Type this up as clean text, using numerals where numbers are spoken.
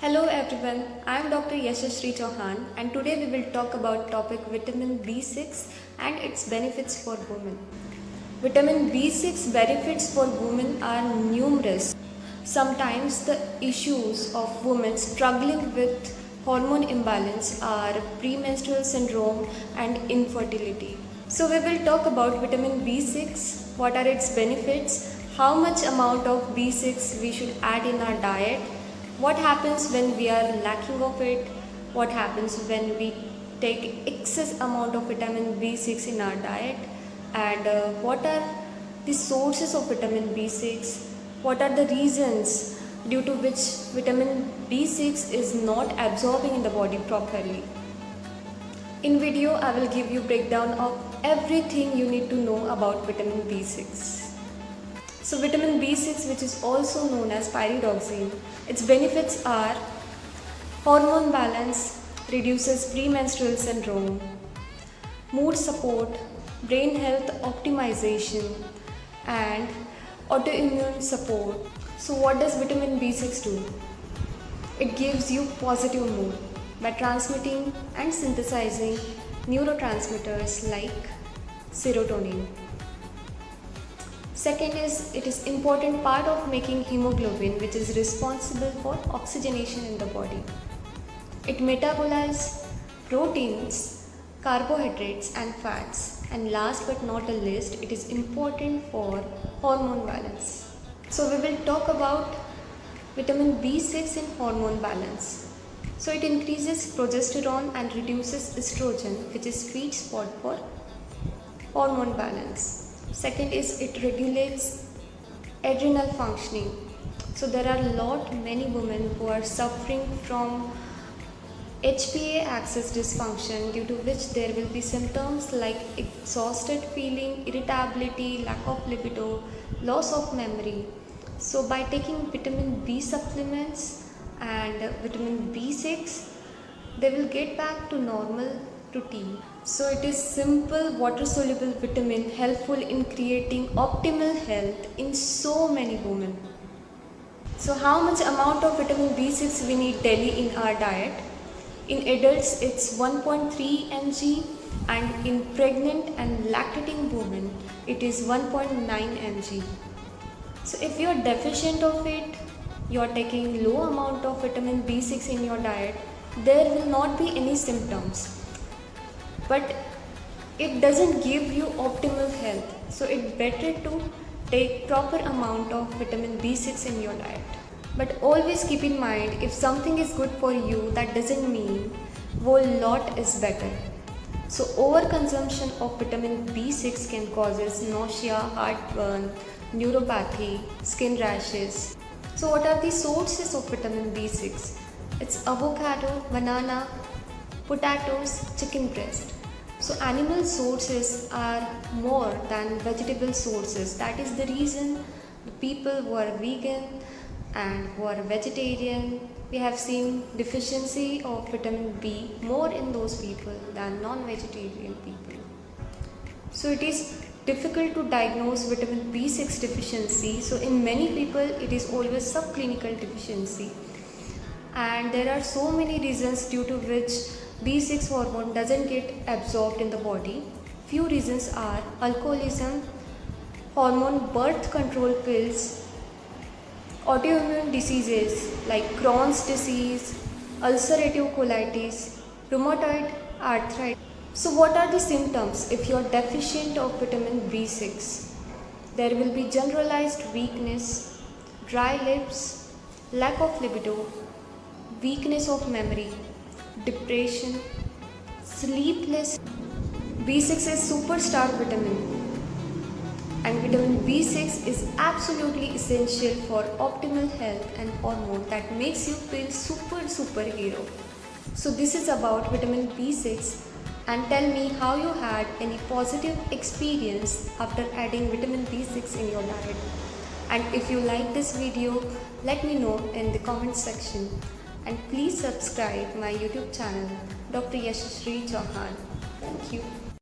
Hello everyone, I am Dr. Yashashree Chauhan and today we will talk about topic vitamin B6 and its benefits for women. Vitamin B6 benefits for women are numerous. Sometimes the issues of women struggling with hormone imbalance are premenstrual syndrome and infertility. So we will talk about vitamin B6, what are its benefits, how much amount of B6 we should add in our diet, what happens when we are lacking of it, what happens when we take excess amount of vitamin B6 in our diet, and what are the sources of vitamin B6, what are the reasons due to which vitamin B6 is not absorbing in the body properly. In video I will give you breakdown of everything you need to know about vitamin B6. So vitamin B6, which is also known as pyridoxine, its benefits are hormone balance, reduces premenstrual syndrome, mood support, brain health optimization, and autoimmune support. So what does vitamin B6 do? It gives you positive mood by transmitting and synthesizing neurotransmitters like serotonin. Second is, it is important part of making hemoglobin, which is responsible for oxygenation in the body. It metabolizes proteins, carbohydrates and fats, and last but not the least, it is important for hormone balance. So we will talk about vitamin B6 in hormone balance. So it increases progesterone and reduces estrogen, which is sweet spot for hormone balance. Second is, it regulates adrenal functioning. So there are many women who are suffering from HPA axis dysfunction, due to which there will be symptoms like exhausted feeling, irritability, lack of libido, loss of memory. So by taking vitamin B supplements and vitamin B6, they will get back to normal routine. So it is simple water soluble vitamin helpful in creating optimal health in so many women. So how much amount of vitamin B6 we need daily in our diet? In adults it's 1.3 mg and in pregnant and lactating women it is 1.9 mg. So if you are deficient of it, you are taking low amount of vitamin B6 in your diet, there will not be any symptoms. But it doesn't give you optimal health. So it's better to take proper amount of vitamin B6 in your diet. But always keep in mind, if something is good for you, that doesn't mean whole lot is better. So overconsumption of vitamin B6 can cause nausea, heartburn, neuropathy, skin rashes. So what are the sources of vitamin B6? It's avocado, banana, potatoes, chicken breast. So animal sources are more than vegetable sources. That is the reason the people who are vegan and who are vegetarian, we have seen deficiency of vitamin B more in those people than non-vegetarian people. So it is difficult to diagnose vitamin B6 deficiency. So in many people it is always subclinical deficiency. And there are so many reasons due to which B6 hormone doesn't get absorbed in the body. Few reasons are alcoholism, hormone birth control pills, autoimmune diseases like Crohn's disease, ulcerative colitis, rheumatoid arthritis. So what are the symptoms if you are deficient of vitamin B6? There will be generalized weakness, dry lips, lack of libido, weakness of memory, depression, sleepless. B6 is superstar vitamin and vitamin B6 is absolutely essential for optimal health and hormone that makes you feel superhero. So this is about vitamin B6, and tell me how you had any positive experience after adding vitamin B6 in your diet. And if you like this video, let me know in the comment section. And please subscribe my YouTube channel, Dr. Yashashree Chauhan. Thank you.